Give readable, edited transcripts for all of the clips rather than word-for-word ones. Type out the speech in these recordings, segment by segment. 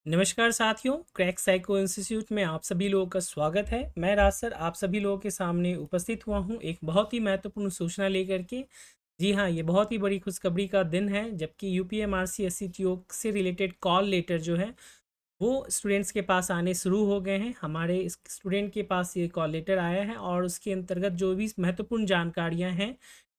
नमस्कार साथियों, crack psycho institute में आप सभी लोगों का स्वागत है। मैं राज सर आप सभी लोगों के सामने उपस्थित हुआ हूं एक बहुत ही महत्वपूर्ण सूचना लेकर के। जी हाँ, ये बहुत ही बड़ी खुशखबरी का दिन है, जबकि यूपीएमआरसी एससीटीओ से रिलेटेड कॉल लेटर जो है वो स्टूडेंट्स के पास आने शुरू हो गए हैं। हमारे इस स्टूडेंट के पास ये कॉल लेटर आया है और उसके अंतर्गत जो भी महत्वपूर्ण जानकारियाँ हैं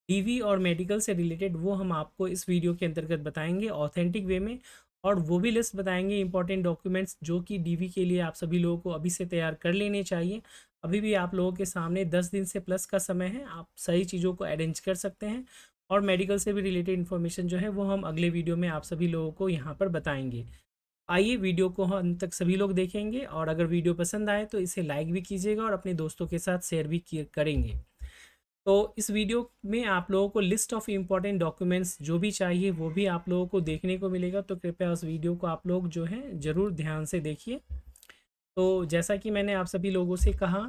डीवी और मेडिकल से रिलेटेड, वो हम आपको इस वीडियो के अंतर्गत बताएंगे ऑथेंटिक वे में। और वो भी लिस्ट बताएंगे इंपॉर्टेंट डॉक्यूमेंट्स जो कि डीवी के लिए आप सभी लोगों को अभी से तैयार कर लेने चाहिए। अभी भी आप लोगों के सामने 10 दिन से प्लस का समय है, आप सही चीज़ों को अरेंज कर सकते हैं। और मेडिकल से भी रिलेटेड इन्फॉर्मेशन जो है वो हम अगले वीडियो में आप सभी लोगों को यहाँ पर बताएंगे। आइए वीडियो को हम अंत तक सभी लोग देखेंगे, और अगर वीडियो पसंद आए तो इसे लाइक भी कीजिएगा और अपने दोस्तों के साथ शेयर भी करेंगे। तो इस वीडियो में आप लोगों को लिस्ट ऑफ इम्पॉर्टेंट डॉक्यूमेंट्स जो भी चाहिए वो भी आप लोगों को देखने को मिलेगा, तो कृपया उस वीडियो को आप लोग जो है ज़रूर ध्यान से देखिए। तो जैसा कि मैंने आप सभी लोगों से कहा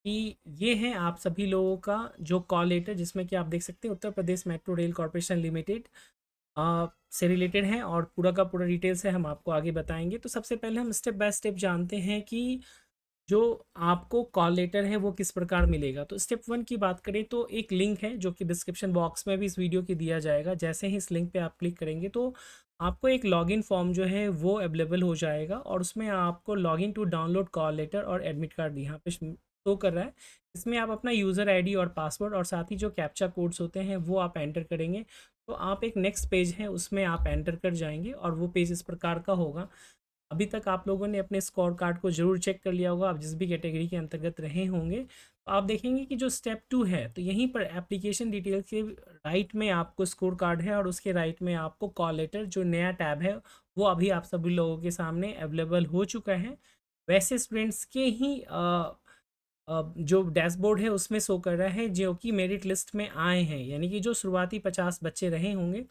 कि ये है आप सभी लोगों का जो कॉल लेटर, जिसमें कि आप देख सकते हैं उत्तर Pradesh metro rail corporation limited से रिलेटेड है, और पूरा का पूरा डिटेल्स है हम आपको आगे बताएंगे। तो सबसे पहले हम स्टेप बाय स्टेप जानते हैं कि जो आपको कॉल लेटर है वो किस प्रकार मिलेगा। तो स्टेप वन की बात करें तो एक लिंक है जो कि डिस्क्रिप्शन बॉक्स में भी इस वीडियो के दिया जाएगा। जैसे ही इस लिंक पे आप क्लिक करेंगे तो आपको एक लॉगिन फॉर्म जो है वो अवेलेबल हो जाएगा, और उसमें आपको login to download call letter और एडमिट कार्ड यहाँ पे शो कर रहा है। इसमें आप अपना यूज़र आईडी और पासवर्ड और साथ ही जो कैप्चा कोड्स होते हैं वो आप एंटर करेंगे। तो आप एक नेक्स्ट पेज है उसमें आप एंटर कर जाएंगे, और वो पेज इस प्रकार का होगा। अभी तक आप लोगों ने अपने स्कोर कार्ड को ज़रूर चेक कर लिया होगा, आप जिस भी कैटेगरी के अंतर्गत रहे होंगे। तो आप देखेंगे कि जो स्टेप 2 है, तो यहीं पर एप्लीकेशन डिटेल्स के राइट में आपको स्कोर कार्ड है, और उसके राइट में आपको कॉल लेटर जो नया टैब है वो अभी आप सभी लोगों के सामने अवेलेबल हो चुका है। वैसे स्टूडेंट्स के ही जो डैशबोर्ड है उसमें शो कर रहा है जो कि मेरिट लिस्ट में आए हैं, यानी कि जो शुरुआती 50 बच्चे रहे होंगे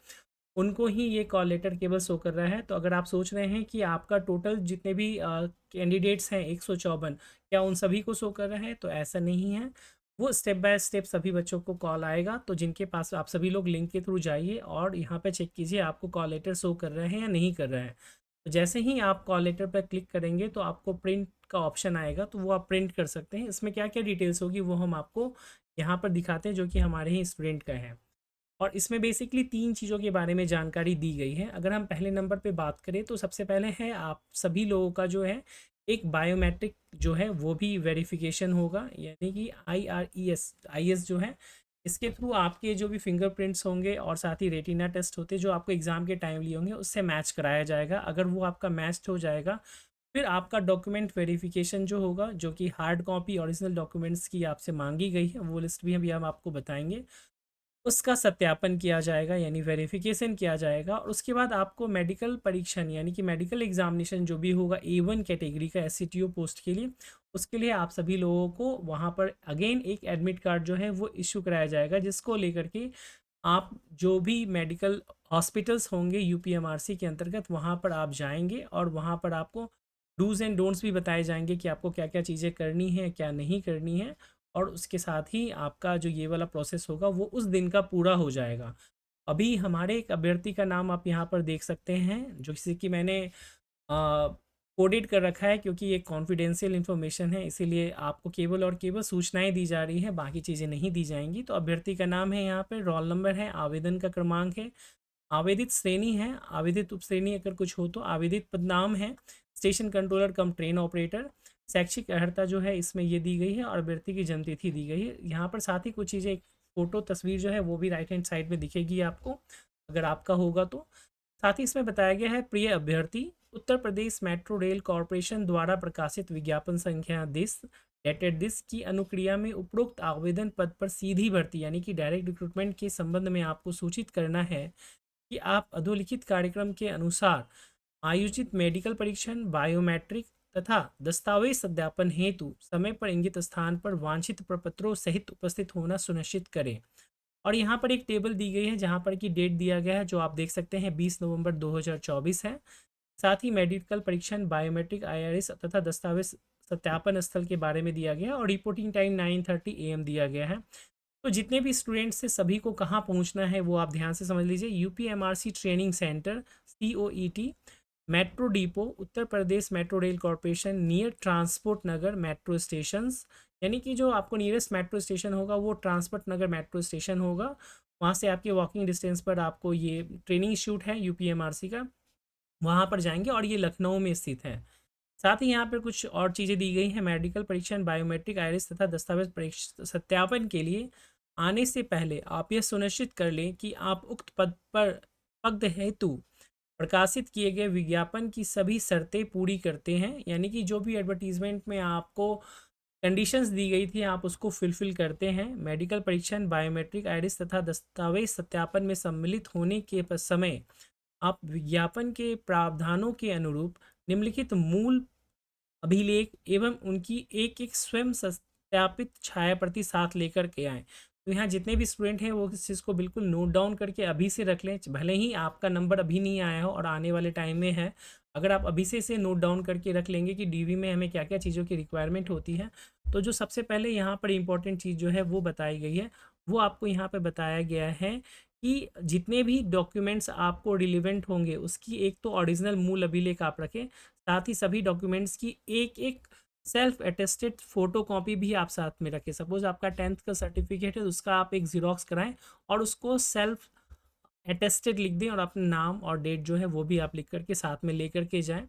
उनको ही ये कॉल लेटर केवल शो कर रहा है। तो अगर आप सोच रहे हैं कि आपका टोटल जितने भी कैंडिडेट्स हैं 154, क्या उन सभी को शो कर रहा है, तो ऐसा नहीं है। वो स्टेप बाय स्टेप सभी बच्चों को कॉल आएगा। तो जिनके पास आप सभी लोग लिंक के थ्रू जाइए और यहाँ पे चेक कीजिए आपको कॉल लेटर शो कर रहे हैं या नहीं कर रहा है। तो जैसे ही आप कॉल लेटर पर क्लिक करेंगे तो आपको प्रिंट का ऑप्शन आएगा, तो वो आप प्रिंट कर सकते हैं। इसमें क्या क्या डिटेल्स होगी वो हम आपको यहाँ पर दिखाते हैं, जो कि हमारे ही स्टूडेंट का है। और इसमें बेसिकली 3 चीज़ों के बारे में जानकारी दी गई है। अगर हम पहले नंबर पे बात करें तो सबसे पहले है आप सभी लोगों का जो है एक बायोमेट्रिक जो है वो भी वेरिफिकेशन होगा, यानी कि आईएस जो है इसके थ्रू आपके जो भी फिंगरप्रिंट्स होंगे और साथ ही रेटिना टेस्ट होते हैं जो आपको एग्ज़ाम के टाइम लिए होंगे उससे मैच कराया जाएगा। अगर वो आपका मैच हो जाएगा फिर आपका डॉक्यूमेंट वेरिफिकेशन जो होगा, जो कि हार्ड कॉपी ओरिजिनल डॉक्यूमेंट्स की आपसे मांगी गई है, वो लिस्ट भी अभी हम आपको बताएंगे। उसका सत्यापन किया जाएगा यानी वेरिफिकेशन किया जाएगा, और उसके बाद आपको मेडिकल परीक्षण यानी कि मेडिकल एग्जामिनेशन जो भी होगा A1 कैटेगरी का एससीटीओ पोस्ट के लिए, उसके लिए आप सभी लोगों को वहाँ पर अगेन एक एडमिट कार्ड जो है वो इशू कराया जाएगा, जिसको लेकर के आप जो भी मेडिकल हॉस्पिटल्स होंगे यूपीएमआरसी के अंतर्गत वहाँ पर आप जाएंगे, और वहाँ पर आपको डूज़ एंड डोंट्स भी बताए जाएंगे कि आपको क्या क्या चीज़ें करनी है क्या नहीं करनी है। और उसके साथ ही आपका जो ये वाला प्रोसेस होगा वो उस दिन का पूरा हो जाएगा। अभी हमारे एक अभ्यर्थी का नाम आप यहाँ पर देख सकते हैं, जो किसी की मैंने कोडेड कर रखा है, क्योंकि ये कॉन्फिडेंशियल इन्फॉर्मेशन है, इसीलिए आपको केवल और केवल सूचनाएं दी जा रही हैं, बाकी चीज़ें नहीं दी जाएंगी। तो अभ्यर्थी का नाम है, यहाँ पर रोल नंबर है, आवेदन का क्रमांक है, आवेदित श्रेणी है, आवेदित उपश्रेणी अगर कुछ हो तो, आवेदित पदनाम है, station controller cum train operator, शैक्षिक अर्हता जो है इसमें ये दी गई है, और अभ्यर्थी की जन्म तिथि दी गई है। यहाँ पर साथ ही कुछ चीज़ें, एक फोटो तस्वीर जो है वो भी राइट हैंड साइड में दिखेगी आपको, अगर आपका होगा तो। साथ ही इसमें बताया गया है, प्रिय अभ्यर्थी, उत्तर प्रदेश मेट्रो रेल कॉरपोरेशन द्वारा प्रकाशित विज्ञापन संख्या दिस डेटेड दिस की अनुक्रिया में उपरोक्त आवेदन पद पर सीधी भर्ती यानी कि डायरेक्ट रिक्रूटमेंट के संबंध में आपको सूचित करना है कि आप अधोलिखित कार्यक्रम के अनुसार आयोजित मेडिकल परीक्षण, बायोमेट्रिक तथा दस्तावेज सत्यापन हेतु समय पर इंगित स्थान पर वांछित प्रपत्रों सहित उपस्थित होना सुनिश्चित करें। और यहाँ पर एक टेबल दी गई है जहाँ पर कि डेट दिया गया है, जो आप देख सकते हैं 20 नवंबर 2024 है। साथ ही मेडिकल परीक्षण, बायोमेट्रिक, आईआरएस तथा दस्तावेज सत्यापन स्थल के बारे में दिया गया है, और रिपोर्टिंग टाइम 9:30 AM दिया गया है। तो जितने भी स्टूडेंट्स से सभी को कहाँ पहुँचना है वो आप ध्यान से समझ लीजिए। UPMRC training centre COET, metro depot, Uttar Pradesh metro rail corporation near transport Nagar metro stations, यानी कि जो आपको नियरेस्ट मेट्रो स्टेशन होगा वो ट्रांसपोर्ट नगर मेट्रो स्टेशन होगा। वहाँ से आपके वॉकिंग डिस्टेंस पर आपको ये ट्रेनिंग इंस्टीट्यूट है यूपीएमआरसी का, वहाँ पर जाएंगे और ये लखनऊ में स्थित है। साथ ही यहाँ पर कुछ और चीज़ें दी गई हैं। मेडिकल परीक्षण, बायोमेट्रिक, आइरिस तथा दस्तावेज सत्यापन के लिए आने से पहले आप यह सुनिश्चित कर लें कि आप उक्त पद हेतु प्रकाशित किए गए विज्ञापन की सभी शर्तें पूरी करते हैं, यानी कि जो भी एडवर्टीजमेंट में आपको कंडीशंस दी गई थी आप उसको फुलफिल करते हैं। मेडिकल परीक्षण, बायोमेट्रिक, आइरिस तथा दस्तावेज सत्यापन में सम्मिलित होने के समय आप विज्ञापन के प्रावधानों के अनुरूप निम्नलिखित मूल अभिलेख एवं उनकी एक एक स्वयं सत्यापित छाया प्रति साथ लेकर के आएँ। तो यहाँ जितने भी स्टूडेंट हैं वो इस चीज़ को बिल्कुल नोट डाउन करके अभी से रख लें, भले ही आपका नंबर अभी नहीं आया हो और आने वाले टाइम में है। अगर आप अभी से इसे नोट डाउन करके रख लेंगे कि डीवी में हमें क्या क्या चीज़ों की रिक्वायरमेंट होती है, तो जो सबसे पहले यहाँ पर इंपॉर्टेंट चीज़ जो है वो बताई गई है, वो आपको यहाँ पर बताया गया है कि जितने भी डॉक्यूमेंट्स आपको रिलेवेंट होंगे उसकी एक तो ओरिजिनल मूल अभिलेख आप रखें, साथ ही सभी डॉक्यूमेंट्स की एक एक सेल्फ अटेस्टेड फोटो कॉपी भी आप साथ में रखें। सपोज आपका 10th का सर्टिफिकेट है तो उसका आप एक ज़ेरॉक्स कराएं और उसको सेल्फ अटेस्टेड लिख दें और अपना नाम और डेट जो है वो भी आप लिख करके साथ में लेकर के जाएं।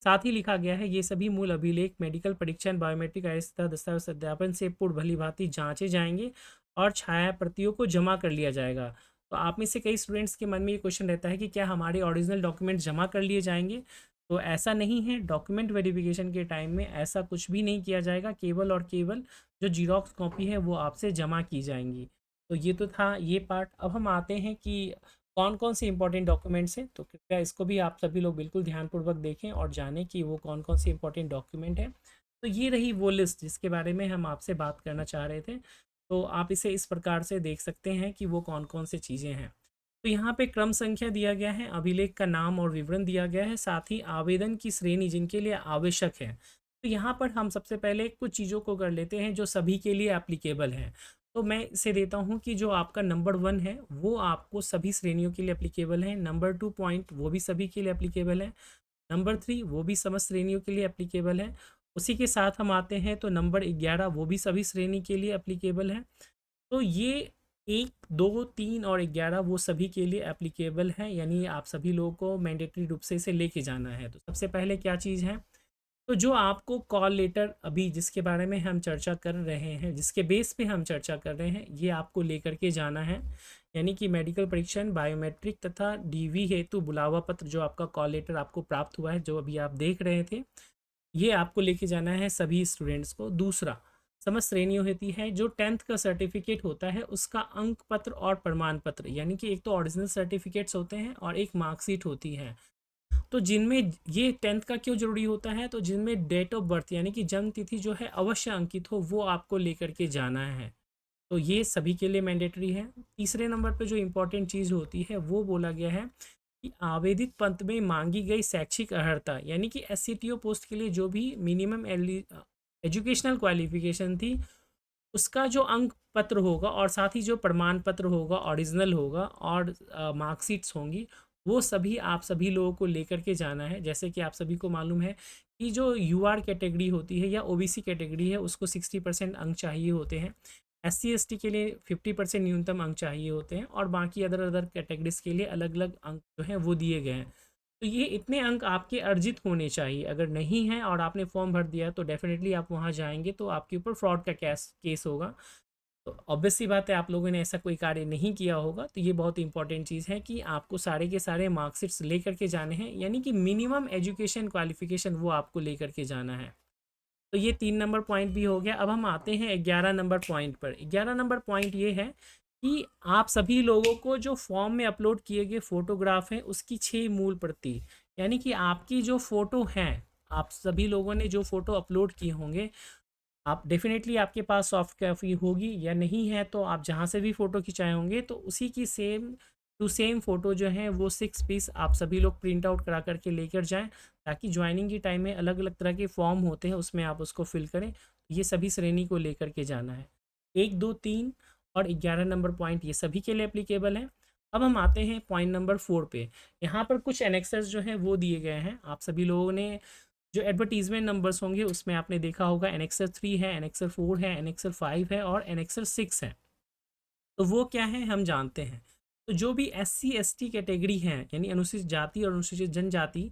साथ ही लिखा गया है ये सभी मूल अभिलेख मेडिकल परीक्षण, बायोमेट्रिक, आइरिस तथा दस्तावेज सत्यापन से पूर्व भली भांति जांचे जाएंगे और छाया प्रतियों को जमा कर लिया जाएगा। तो आप में से कई स्टूडेंट्स के मन में ये क्वेश्चन रहता है कि क्या हमारे ओरिजिनल डॉक्यूमेंट जमा कर लिए जाएंगे, तो ऐसा नहीं है। डॉक्यूमेंट वेरिफिकेशन के टाइम में ऐसा कुछ भी नहीं किया जाएगा, केवल और केवल जो जीरोक्स कॉपी है वो आपसे जमा की जाएंगी। तो ये तो था ये पार्ट। अब हम आते हैं कि कौन कौन से इंपॉर्टेंट डॉक्यूमेंट्स हैं, तो कृपया इसको भी आप सभी लोग बिल्कुल ध्यानपूर्वक देखें और जानें कि वो कौन कौन से इंपॉर्टेंट डॉक्यूमेंट हैं। तो ये रही वो लिस्ट जिसके बारे में हम आपसे बात करना चाह रहे थे। तो आप इसे इस प्रकार से देख सकते हैं कि वो कौन कौन से चीज़ें हैं। तो यहाँ पे क्रम संख्या दिया गया है, अभिलेख का नाम और विवरण दिया गया है, साथ ही आवेदन की श्रेणी जिनके लिए आवश्यक है। तो यहाँ पर हम सबसे पहले कुछ चीज़ों को कर लेते हैं जो सभी के लिए एप्लीकेबल हैं। तो मैं इसे देता हूँ कि जो आपका नंबर 1 है वो आपको सभी श्रेणियों के लिए एप्लीकेबल है, नंबर 2 पॉइंट वो भी सभी के लिए एप्लीकेबल है, नंबर 3 वो भी समस्त श्रेणियों के लिए एप्लीकेबल है। उसी के साथ हम आते हैं तो नंबर 11 वो भी सभी श्रेणी के लिए एप्लीकेबल है। तो ये 1, 2, 3 और 11 वो सभी के लिए एप्लीकेबल है, यानी आप सभी लोगों को मैंडेटरी रूप से इसे लेके जाना है। तो सबसे पहले क्या चीज़ है, तो जो आपको कॉल लेटर अभी जिसके बारे में हम चर्चा कर रहे हैं, जिसके बेस पे हम चर्चा कर रहे हैं, ये आपको लेकर के जाना है। यानी कि मेडिकल परीक्षण, बायोमेट्रिक तथा डीवी हेतु बुलावा पत्र जो आपका कॉल लेटर आपको प्राप्त हुआ है, जो अभी आप देख रहे थे, ये आपको लेके जाना है सभी स्टूडेंट्स को। दूसरा समस्त श्रेणियों होती है, जो 10th का सर्टिफिकेट होता है उसका अंक पत्र और प्रमाण पत्र, यानी कि एक तो ओरिजिनल सर्टिफिकेट्स होते हैं और एक मार्कशीट होती है। तो जिनमें ये 10th का क्यों जरूरी होता है, तो जिनमें डेट ऑफ बर्थ यानी कि जन्म तिथि जो है अवश्य अंकित हो, वो आपको लेकर के जाना है। तो ये सभी के लिए मैंडेटरी है। तीसरे नंबर पे जो इम्पोर्टेंट चीज़ होती है वो बोला गया है कि आवेदित पद में मांगी गई शैक्षिक अर्हता, यानी कि एससीटीओ पोस्ट के लिए जो भी मिनिमम एजुकेशनल क्वालिफिकेशन थी उसका जो अंक पत्र होगा और साथ ही जो प्रमाण पत्र होगा ओरिजिनल होगा और मार्कशीट्स होंगी, वो सभी आप सभी लोगों को लेकर के जाना है। जैसे कि आप सभी को मालूम है कि जो यूआर कैटेगरी होती है या ओबीसी कैटेगरी है उसको 60% अंक चाहिए होते हैं, एससी एसटी के लिए 50% न्यूनतम अंक चाहिए होते हैं और बाकी अदर अदर कैटेगरीज के लिए अलग अलग अंक जो हैं वो दिए गए हैं। तो ये इतने अंक आपके अर्जित होने चाहिए, अगर नहीं है और आपने फॉर्म भर दिया तो डेफिनेटली आप वहाँ जाएंगे तो आपके ऊपर फ्रॉड का केस होगा। तो ऑब्वियस सी बात है आप लोगों ने ऐसा कोई कार्य नहीं किया होगा। तो ये बहुत इंपॉर्टेंट चीज़ है कि आपको सारे के सारे मार्कशीट्स लेकर के जाने हैं, यानी कि मिनिमम एजुकेशन क्वालिफिकेशन वो आपको लेकर के जाना है। तो ये 3 नंबर पॉइंट भी हो गया। अब हम आते हैं 11 नंबर पॉइंट पर। 11 नंबर पॉइंट ये है कि आप सभी लोगों को जो फॉर्म में अपलोड किए गए फ़ोटोग्राफ हैं उसकी 6 मूल प्रति, यानी कि आपकी जो फ़ोटो हैं, आप सभी लोगों ने जो फ़ोटो अपलोड किए होंगे, आप डेफिनेटली आपके पास सॉफ्ट कॉपी होगी या नहीं है तो आप जहाँ से भी फ़ोटो खिंचाए होंगे तो उसी की सेम टू सेम फ़ोटो जो है वो 6 पीस आप सभी लोग प्रिंट आउट करा करके लेकर जाएं, ताकि ज्वाइनिंग के टाइम में अलग अलग तरह के फॉर्म होते हैं उसमें आप उसको फिल करें। ये सभी श्रेणी को लेकर के जाना है। 1, 2, 3 और 11 नंबर पॉइंट ये सभी के लिए एप्लीकेबल है। अब हम आते हैं पॉइंट नंबर 4 पे। यहाँ पर कुछ एनेक्सर्स जो हैं वो दिए गए हैं। आप सभी लोगों ने जो एडवर्टीजमेंट नंबर्स होंगे उसमें आपने देखा होगा एनेक्सर 3 है, एनेक्सर 4 है, एनेक्सर 5 है और एनेक्सर 6 है। तो वो क्या है हम जानते हैं। तो जो भी SC ST कैटेगरी हैं यानी अनुसूचित जाति और अनुसूचित जनजाति,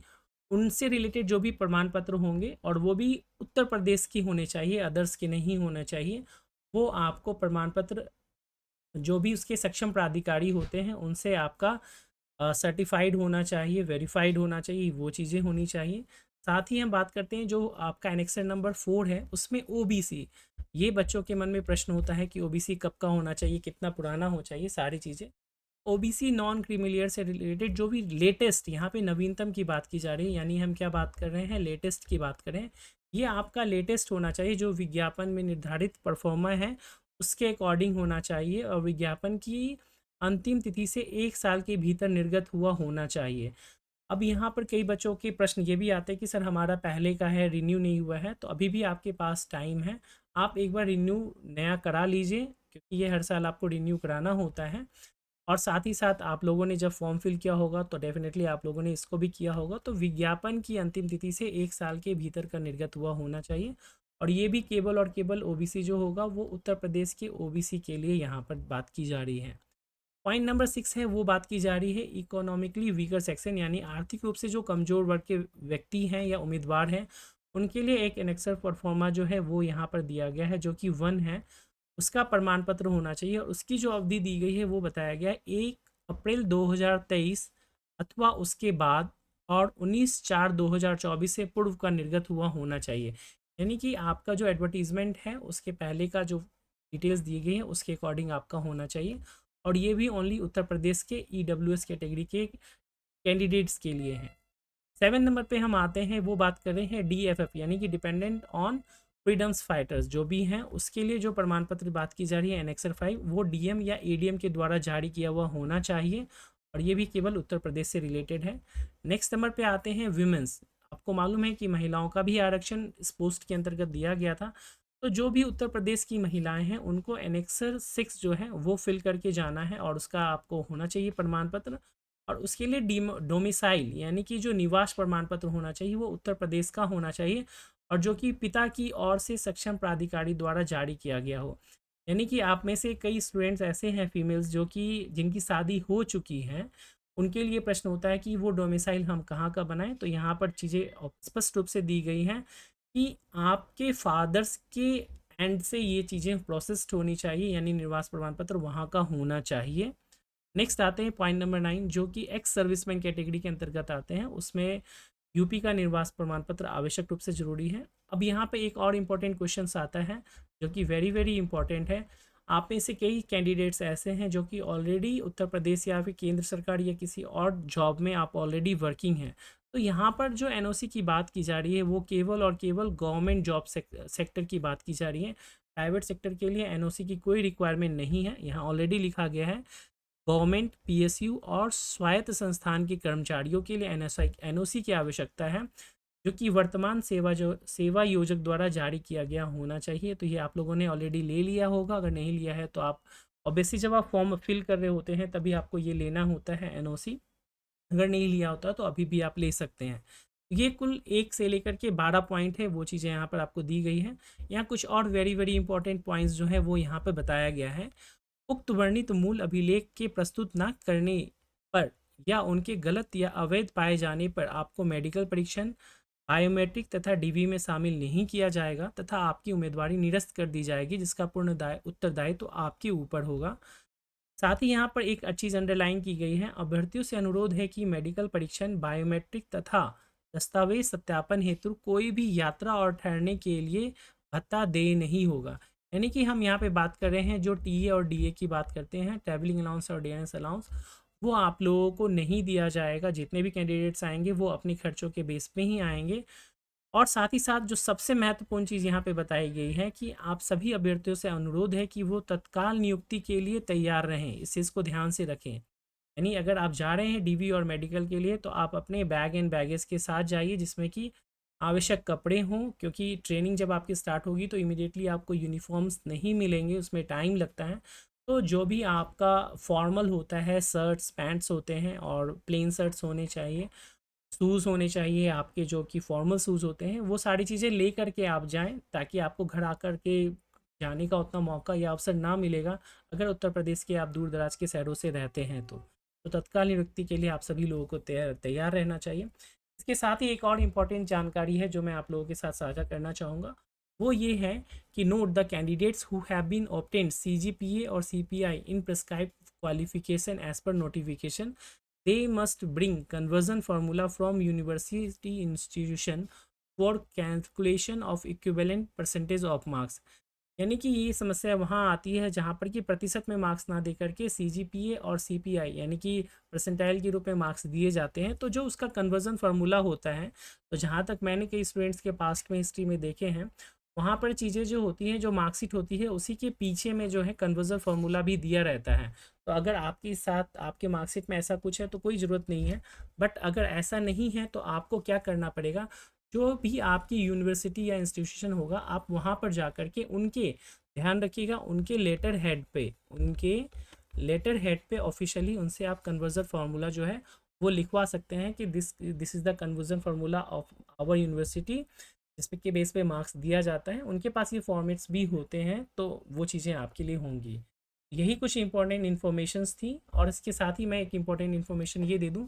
उनसे रिलेटेड जो भी प्रमाण पत्र होंगे और वो भी उत्तर प्रदेश की होने चाहिए, अदर्स के नहीं होने चाहिए, वो आपको प्रमाण पत्र जो भी उसके सक्षम प्राधिकारी होते हैं उनसे आपका सर्टिफाइड होना चाहिए, वेरीफाइड होना चाहिए, वो चीज़ें होनी चाहिए। साथ ही हम बात करते हैं जो आपका एनेक्सर नंबर 4 है उसमें OBC, ये बच्चों के मन में प्रश्न होता है कि OBC कब का होना चाहिए, कितना पुराना हो चाहिए, सारी चीज़ें। OBC नॉन क्रीमिलियर से रिलेटेड जो भी लेटेस्ट, यहाँ पे नवीनतम की बात की जा रही है, यानी हम क्या बात कर रहे हैं, लेटेस्ट की बात करें। ये आपका लेटेस्ट होना चाहिए, जो विज्ञापन में निर्धारित परफॉर्मा है उसके अकॉर्डिंग होना चाहिए और विज्ञापन की अंतिम तिथि से 1 साल के भीतर निर्गत हुआ होना चाहिए। अब यहाँ पर कई बच्चों के प्रश्न ये भी आते हैं कि सर हमारा पहले का है, रिन्यू नहीं हुआ है। तो अभी भी आपके पास टाइम है, आप एक बार रिन्यू नया करा लीजिए, क्योंकि ये हर साल आपको रिन्यू कराना होता है। और साथ ही साथ आप लोगों ने जब फॉर्म फिल किया होगा तो डेफिनेटली आप लोगों ने इसको भी किया होगा। तो विज्ञापन की अंतिम तिथि से 1 साल के भीतर का निर्गत हुआ होना चाहिए। और ये भी केवल और केवल OBC जो होगा वो उत्तर प्रदेश के OBC के लिए यहाँ पर बात की जा रही है। पॉइंट नंबर 6 है, वो बात की जा रही है इकोनॉमिकली वीकर सेक्शन, यानी आर्थिक रूप से जो कमज़ोर वर्ग के व्यक्ति हैं या उम्मीदवार हैं, उनके लिए एक एनेक्सर परफॉर्मा जो है वो यहाँ पर दिया गया है, जो कि 1 है। उसका प्रमाण पत्र होना चाहिए और उसकी जो अवधि दी गई है वो बताया गया है 1 अप्रैल 2023 अथवा उसके बाद, और 19/4/2024 से पूर्व का निर्गत हुआ होना चाहिए। यानी कि आपका जो एडवर्टीजमेंट है उसके पहले का जो डिटेल्स दी गई हैं उसके अकॉर्डिंग आपका होना चाहिए। और ये भी ओनली उत्तर प्रदेश के EWS कैटेगरी के कैंडिडेट्स के लिए है। 7 नंबर पे हम आते हैं, वो बात कर रहे हैं DFF यानी कि डिपेंडेंट ऑन फ्रीडम्स फाइटर्स जो भी हैं, उसके लिए जो प्रमाण पत्र बात की जा रही है एनेक्सर 5, वो DM या ADM के द्वारा जारी किया हुआ होना चाहिए और ये भी केवल उत्तर प्रदेश से रिलेटेड है। नेक्स्ट नंबर पे आते हैं विमेंस। आपको मालूम है कि महिलाओं का भी आरक्षण इस पोस्ट के अंतर्गत दिया गया था। तो जो भी उत्तर प्रदेश की महिलाएं हैं उनको एनेक्सर 6 जो है वो फिल करके जाना है और उसका आपको होना चाहिए प्रमाण पत्र। और उसके लिए डोमिसाइल यानी कि जो निवास प्रमाण पत्र होना चाहिए वो उत्तर प्रदेश का होना चाहिए और जो कि पिता की ओर से सक्षम प्राधिकारी द्वारा जारी किया गया हो। यानी कि आप में से कई स्टूडेंट्स ऐसे हैं फीमेल्स जो कि जिनकी शादी हो चुकी हैं, उनके लिए प्रश्न होता है कि वो डोमिसाइल हम कहाँ का बनाएं। तो यहाँ पर चीज़ें स्पष्ट रूप से दी गई हैं कि आपके फादर्स के एंड से ये चीज़ें प्रोसेस्ड होनी चाहिए, यानी निवास प्रमाण पत्र वहाँ का होना चाहिए। नेक्स्ट आते हैं पॉइंट नंबर 9, जो कि एक्स सर्विसमैन कैटेगरी के अंतर्गत आते हैं। उसमें यूपी का निर्वास प्रमाण पत्र आवश्यक रूप से ज़रूरी है। अब यहाँ पे एक और इम्पोर्टेंट क्वेश्चन आता है जो कि वेरी वेरी इंपॉर्टेंट है। आप में से कई कैंडिडेट्स ऐसे हैं जो कि ऑलरेडी उत्तर प्रदेश या फिर केंद्र सरकार या किसी और जॉब में आप ऑलरेडी वर्किंग हैं। तो यहाँ पर जो NOC की बात की जा रही है वो केवल और केवल गवर्नमेंट जॉब सेक्टर की बात की जा रही है। प्राइवेट सेक्टर के लिए NOC की कोई रिक्वायरमेंट नहीं है। यहाँ ऑलरेडी लिखा गया है गवर्नमेंट, PSU और स्वायत्त संस्थान के कर्मचारियों के लिए NOC की आवश्यकता है, जो कि वर्तमान सेवा योजक द्वारा जारी किया गया होना चाहिए। तो ये आप लोगों ने ऑलरेडी ले लिया होगा, अगर नहीं लिया है तो आप ऑब्वियसली जब आप फॉर्म फिल कर रहे होते हैं तभी आपको ये लेना होता है NOC। अगर नहीं लिया होता तो अभी भी आप ले सकते हैं। ये कुल 1 से लेकर के 12 पॉइंट है, वो चीज़ें यहाँ पर आपको दी गई हैं। यहाँ कुछ और वेरी वेरी इंपॉर्टेंट पॉइंट्स जो है वो यहाँ पर बताया गया है। उक्त वर्णित मूल अभिलेख के प्रस्तुत न करने पर या उनके गलत या अवैध पाए जाने पर आपको मेडिकल परीक्षण, बायोमेट्रिक तथा DV में शामिल नहीं किया जाएगा तथा आपकी उम्मीदवारी निरस्त कर दी जाएगी, जिसका पूर्ण उत्तरदायित्व तो आपके ऊपर होगा। साथ ही यहाँ पर एक चीज़ अंडरलाइन की गई है, अभ्यर्थियों से अनुरोध है कि मेडिकल परीक्षण, बायोमेट्रिक तथा दस्तावेज सत्यापन हेतु कोई भी यात्रा और ठहरने के लिए भत्ता दे नहीं होगा। यानी कि हम यहाँ पे बात कर रहे हैं जो TA और DA की बात करते हैं, ट्रैवलिंग अलाउंस और DNS अलाउंस, वो आप लोगों को नहीं दिया जाएगा। जितने भी कैंडिडेट्स आएंगे वो अपने खर्चों के बेस पे ही आएंगे। और साथ ही साथ जो सबसे महत्वपूर्ण चीज़ यहाँ पे बताई गई है कि आप सभी अभ्यर्थियों से अनुरोध है कि वो तत्काल नियुक्ति के लिए तैयार रहें, इस चीज़ को ध्यान से रखें। यानी अगर आप जा रहे हैं DV और मेडिकल के लिए तो आप अपने बैग एंड बैगेज के साथ जाइए, जिसमें कि आवश्यक कपड़े हों, क्योंकि ट्रेनिंग जब आपकी स्टार्ट होगी तो इमीडिएटली आपको यूनिफॉर्म्स नहीं मिलेंगे, उसमें टाइम लगता है। तो जो भी आपका फॉर्मल होता है, शर्ट्स पैंट्स होते हैं और प्लेन शर्ट्स होने चाहिए, शूज़ होने चाहिए आपके जो कि फॉर्मल शूज़ होते हैं, वो सारी चीज़ें ले कर के आप जाएँ, ताकि आपको घर आकर के जाने का उतना मौका या अवसर ना मिलेगा अगर उत्तर प्रदेश के आप दूर दराज के शहरों से रहते हैं तो तत्काल नियुक्ति के लिए आप सभी लोगों को तैयार रहना चाहिए। इसके साथ ही एक और इम्पॉर्टेंट जानकारी है जो मैं आप लोगों के साथ साझा करना चाहूँगा, वो ये है कि note the candidates who have been obtained CGPA और CPI in prescribed qualification as per notification, they must bring conversion formula from university institution for calculation of equivalent percentage of marks। यानी कि ये समस्या वहाँ आती है जहाँ पर कि प्रतिशत में मार्क्स ना दे करके CGPA और CPI यानी कि परसेंटाइल के रूप में मार्क्स दिए जाते हैं, तो जो उसका कन्वर्जन फार्मूला होता है, तो जहाँ तक मैंने कई स्टूडेंट्स के पास्ट में हिस्ट्री में देखे हैं, वहाँ पर चीज़ें जो होती हैं, जो मार्कशीट होती है उसी के पीछे में जो है कन्वर्जन फार्मूला भी दिया रहता है। तो अगर आपके साथ आपके मार्कशीट में ऐसा कुछ है तो कोई ज़रूरत नहीं है, बट अगर ऐसा नहीं है तो आपको क्या करना पड़ेगा, जो भी आपकी यूनिवर्सिटी या इंस्टीट्यूशन होगा आप वहाँ पर जा कर के उनके, ध्यान रखिएगा, उनके लेटर हेड पे ऑफिशियली उनसे आप कन्वर्जन फार्मूला जो है वो लिखवा सकते हैं कि this is the conversion formula of our university, जिसपे के बेस पे मार्क्स दिया जाता है। उनके पास ये फॉर्मेट्स भी होते हैं, तो वो चीज़ें आपके लिए होंगी। यही कुछ इंपॉर्टेंट इन्फॉर्मेशंस थी, और इसके साथ ही मैं एक इम्पॉर्टेंट इन्फॉर्मेशन ये दे दूं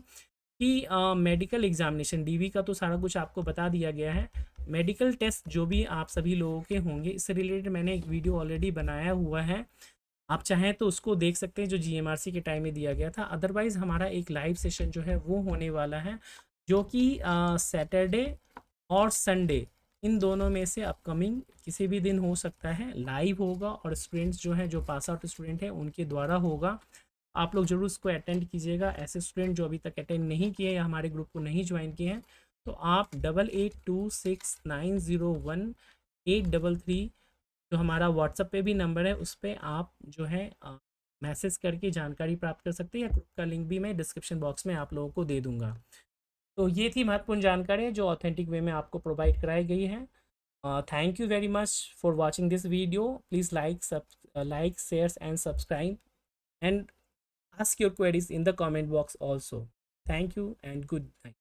कि मेडिकल एग्जामिनेशन DV का तो सारा कुछ आपको बता दिया गया है। मेडिकल टेस्ट जो भी आप सभी लोगों के होंगे, इससे रिलेटेड मैंने एक वीडियो ऑलरेडी बनाया हुआ है, आप चाहें तो उसको देख सकते हैं, जो GMRC के टाइम में दिया गया था। अदरवाइज़ हमारा एक लाइव सेशन जो है वो होने वाला है, जो कि सैटरडे और संडे इन दोनों में से अपकमिंग किसी भी दिन हो सकता है, लाइव होगा, और स्टूडेंट्स जो हैं, जो पास आउट स्टूडेंट हैं, उनके द्वारा होगा। आप लोग ज़रूर उसको अटेंड कीजिएगा। ऐसे स्टूडेंट जो अभी तक अटेंड नहीं किए या हमारे ग्रुप को नहीं ज्वाइन किए हैं, तो आप 8826901833 जो हमारा व्हाट्सएप पे भी नंबर है, उस पर आप जो है मैसेज करके जानकारी प्राप्त कर सकते हैं, या ग्रुप का लिंक भी मैं डिस्क्रिप्शन बॉक्स में आप लोगों को दे दूंगा। तो ये थी महत्वपूर्ण जानकारी जो ऑथेंटिक वे में आपको प्रोवाइड कराई गई है। Thank you very much for watching this video. Please like shares and subscribe, and ask your queries in the comment box also. Thank you and good night.